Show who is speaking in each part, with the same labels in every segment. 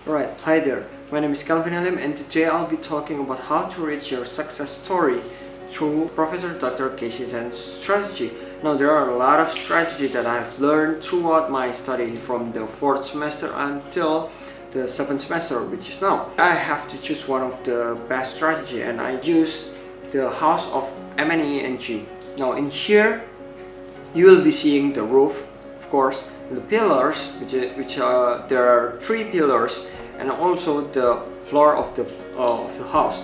Speaker 1: Alright, hi there. My name is Kelvin Halim and today I'll be talking about how to reach your success story through Professor Dr. Lucky7's strategy. Now there are a lot of strategy that I've learned throughout my study from the 4th semester until the 7th semester, which is now. I have to choose one of the best strategy and I use the house of MNENG. Now in here you will be seeing the roof, of course, the pillars, there are 3 pillars, and also the floor of the house.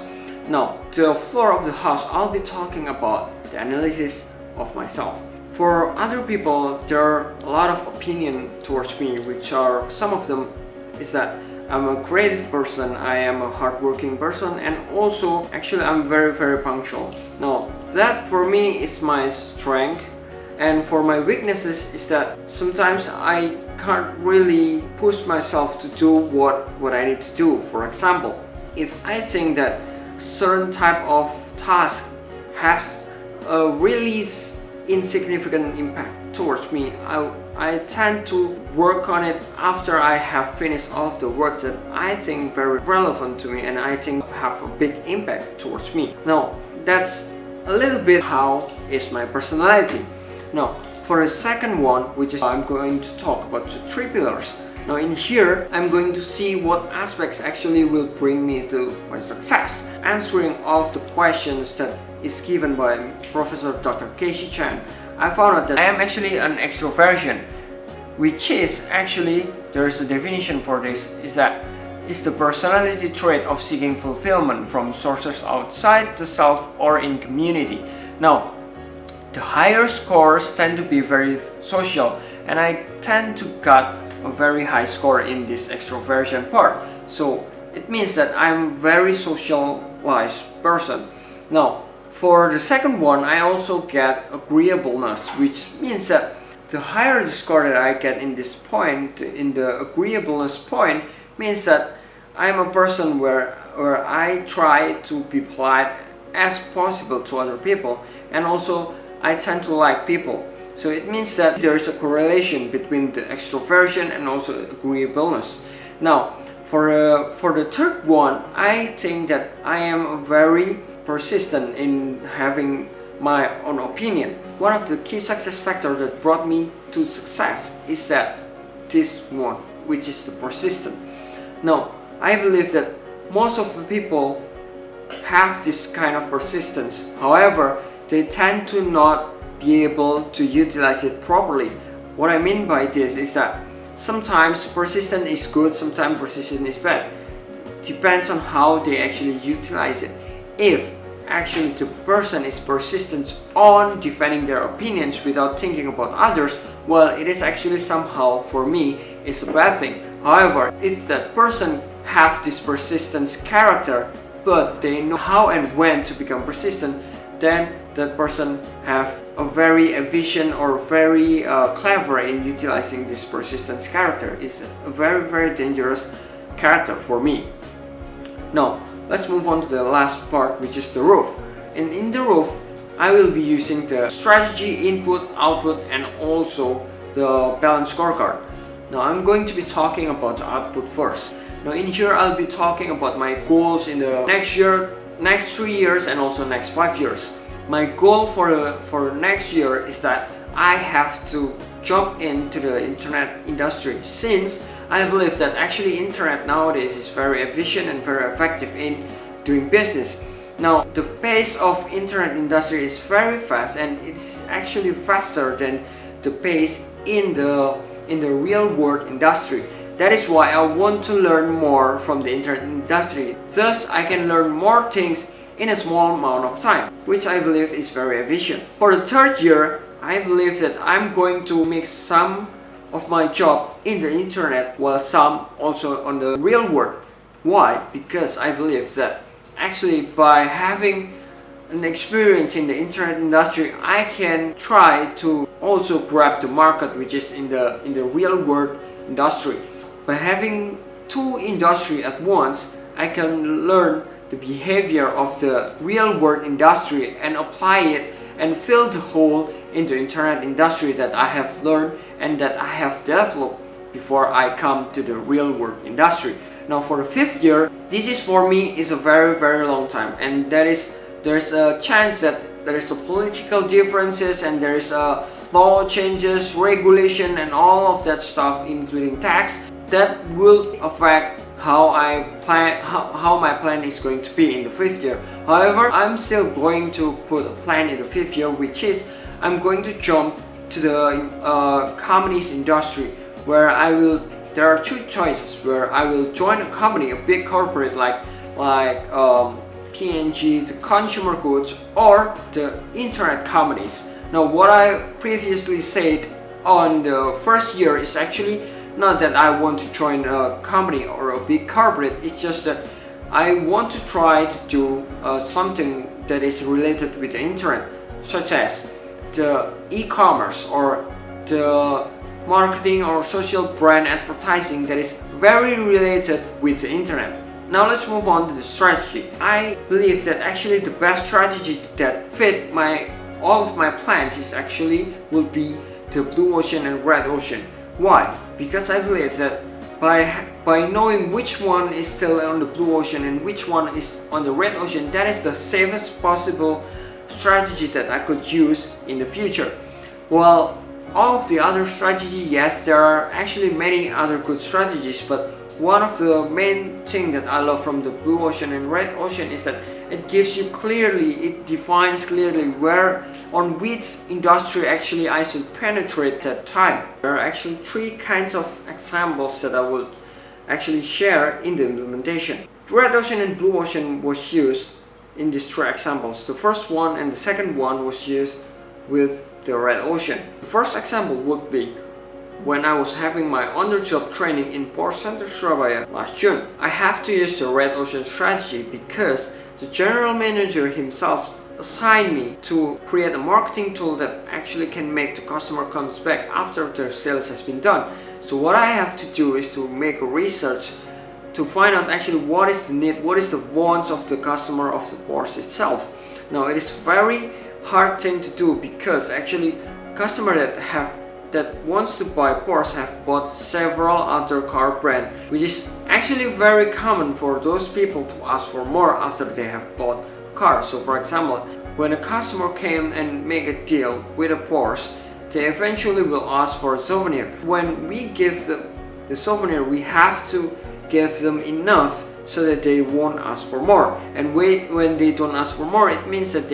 Speaker 1: Now the floor of the house, I'll be talking about the analysis of myself. For other people, there are a lot of opinion towards me, which are, some of them is that I'm a creative person, I am a hardworking person, and also actually I'm very punctual. Now that for me is my strength, and for my weaknesses is that sometimes I can't really push myself to do what I need to do. For example, if I think that certain type of task has a really insignificant impact towards me, I tend to work on it after I have finished all of the work that I think very relevant to me and I think have a big impact towards me. Now that's a little bit how is my personality. Now for the second one, which is I'm going to talk about the 3 pillars. Now in here I'm going to see what aspects actually will bring me to my success. Answering all of the questions that is given by Professor Dr. Casey Chan, I found out that I am actually an extroversion, which is actually, there is a definition for this, is that it's the personality trait of seeking fulfillment from sources outside the self or in community. Now the higher scores tend to be very social, and I tend to get a very high score in this extroversion part. So it means that I'm very socialized person. Now for the second one, I also get agreeableness, which means that the higher the score that I get in this point, in the agreeableness point, means that I'm a person where I try to be polite as possible to other people, and also I tend to like people. So it means that there is a correlation between the extroversion and also agreeableness. Now for the third one, I think that I am very persistent in having my own opinion. One of the key success factors that brought me to success is that this one, which is the persistent. Now I believe that most of the people have this kind of persistence. However, they tend to not be able to utilize it properly. What I mean by this is that sometimes persistent is good, sometimes persistent is bad. Depends on how they actually utilize it. If actually the person is persistent on defending their opinions without thinking about others, well, it is actually somehow, for me, it's a bad thing. However, if that person have this persistence character, but they know how and when to become persistent, then that person have a very efficient or very clever in utilizing this persistence character. It's a very dangerous character for me. Now let's move on to the last part, which is the roof. And in the roof, I will be using the strategy, input, output, and also the balance scorecard. Now I'm going to be talking about the output first. Now in here I'll be talking about my goals in the next year, next 3 years, and also next 5 years. My goal for next year is that I have to jump into the internet industry, since I believe that actually internet nowadays is very efficient and very effective in doing business. Now the pace of internet industry is very fast, and it's actually faster than the pace in the real world industry. That is why I want to learn more from the internet industry. Thus I can learn more things in a small amount of time, which I believe is very efficient. For the third year, I believe that I'm going to mix some of my job in the internet while some also on the real world. Why? Because I believe that actually by having an experience in the internet industry, I can try to also grab the market which is in the real world industry. By having 2 industries at once, I can learn the behavior of the real world industry and apply it and fill the hole in the internet industry that I have learned and that I have developed before I come to the real world industry. Now for the 5th year, this is for me is a very long time, and there's a chance that there is a political differences and there is a law changes, regulation, and all of that stuff, including tax, that will affect how my plan is going to be in the 5th year. However, I'm still going to put a plan in the 5th year, which is I'm going to jump to the company's industry, where there are 2 choices, where I will join a company, a big corporate like P&G, the consumer goods, or the internet companies. Now what I previously said on the 1st year is actually not that I want to join a company or a big corporate, it's just that I want to try to do something that is related with the internet, such as the e-commerce or the marketing or social brand advertising that is very related with the internet. Now let's move on to the strategy. I believe that actually the best strategy that fit all of my plans is actually will be the blue ocean and red ocean. Why? Because I believe that by knowing which one is still on the blue ocean and which one is on the red ocean, that is the safest possible strategy that I could use in the future. Well, all of the other strategy, yes, there are actually many other good strategies, but one of the main thing that I love from the blue ocean and red ocean is that it defines clearly where on which industry actually I should penetrate that time. There are actually 3 kinds of examples that I would actually share in the implementation. Red ocean and blue ocean was used in these 3 examples. The first one and the second one was used with the red ocean. The first example would be when I was having my on-the-job training in Port Center Surabaya last June. I have to use the red ocean strategy because the general manager himself assigned me to create a marketing tool that actually can make the customer comes back after their sales has been done. So what I have to do is to make a research to find out actually what is the need, what is the wants of the customer of the Porsche itself. Now it is very hard thing to do because actually customer that wants to buy Porsche have bought several other car brands, which is actually very common for those people to ask for more after they have bought a car. So for example, when a customer came and make a deal with a Porsche, they eventually will ask for a souvenir. When we give them the souvenir, we have to give them enough so that they won't ask for more. And when they don't ask for more, it means that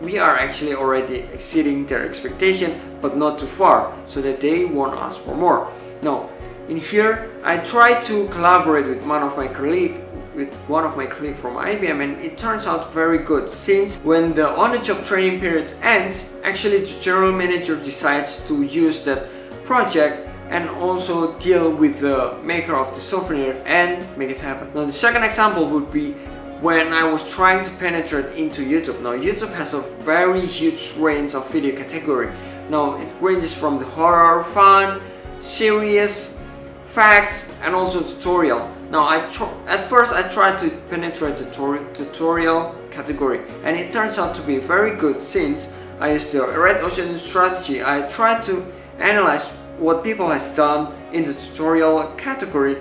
Speaker 1: we are actually already exceeding their expectation, but not too far, so that they won't ask for more. Now, in here, I try to collaborate with one of my colleagues from IBM, and it turns out very good, since when the on-the-job training period ends, actually the general manager decides to use that project and also deal with the maker of the souvenir and make it happen. Now the second example would be when I was trying to penetrate into YouTube. Now YouTube has a very huge range of video category. Now it ranges from the horror, fun, serious, facts, and also tutorial. Now at first I tried to penetrate the tutorial category, and it turns out to be very good, since I used the red ocean strategy. I tried to analyze what people has done in the tutorial category,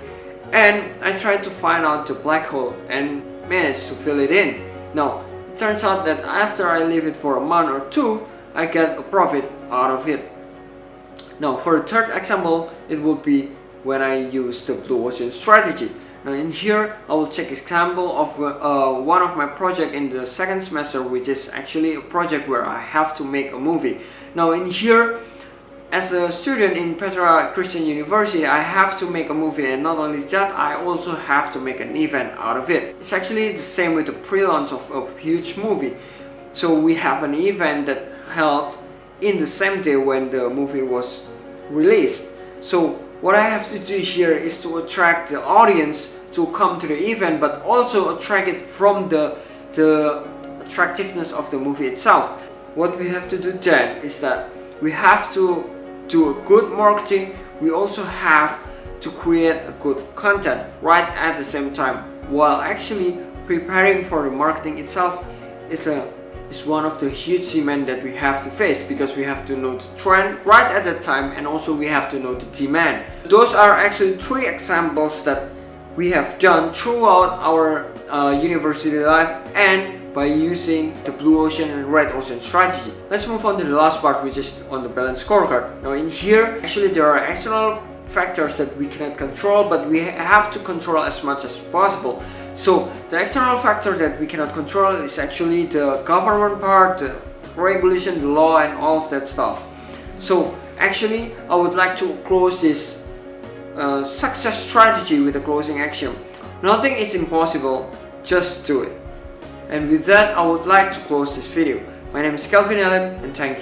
Speaker 1: and I tried to find out the black hole and managed to fill it in. Now it turns out that after I leave it for a month or 2, I get a profit out of it. Now for the third example, it would be when I use the blue ocean strategy. Now in here I will take example of one of my project in the second semester, which is actually a project where I have to make a movie. Now in here, as a student in Petra Christian University, I have to make a movie, and not only that, I also have to make an event out of it. It's actually the same with the pre-launch of a huge movie. So we have an event that held in the same day when the movie was released. So what I have to do here is to attract the audience to come to the event, but also attract it from the attractiveness of the movie itself. What we have to do then is that we have to do a good marketing. We also have to create a good content right at the same time, while actually preparing for the marketing itself is one of the huge demand that we have to face, because we have to know the trend right at that time, and also we have to know the demand. Those are actually 3 examples that we have done throughout our university life and by using the blue ocean and red ocean strategy. Let's move on to the last part, which is on the balance scorecard. Now in here, actually there are external factors that we cannot control, but we have to control as much as possible. So the external factor that we cannot control is actually the government part, the regulation, the law, and all of that stuff. So actually I would like to close this success strategy with a closing axiom. Nothing is impossible, just do it. And with that, I would like to close this video. My name is Kelvin Halim, and thank you.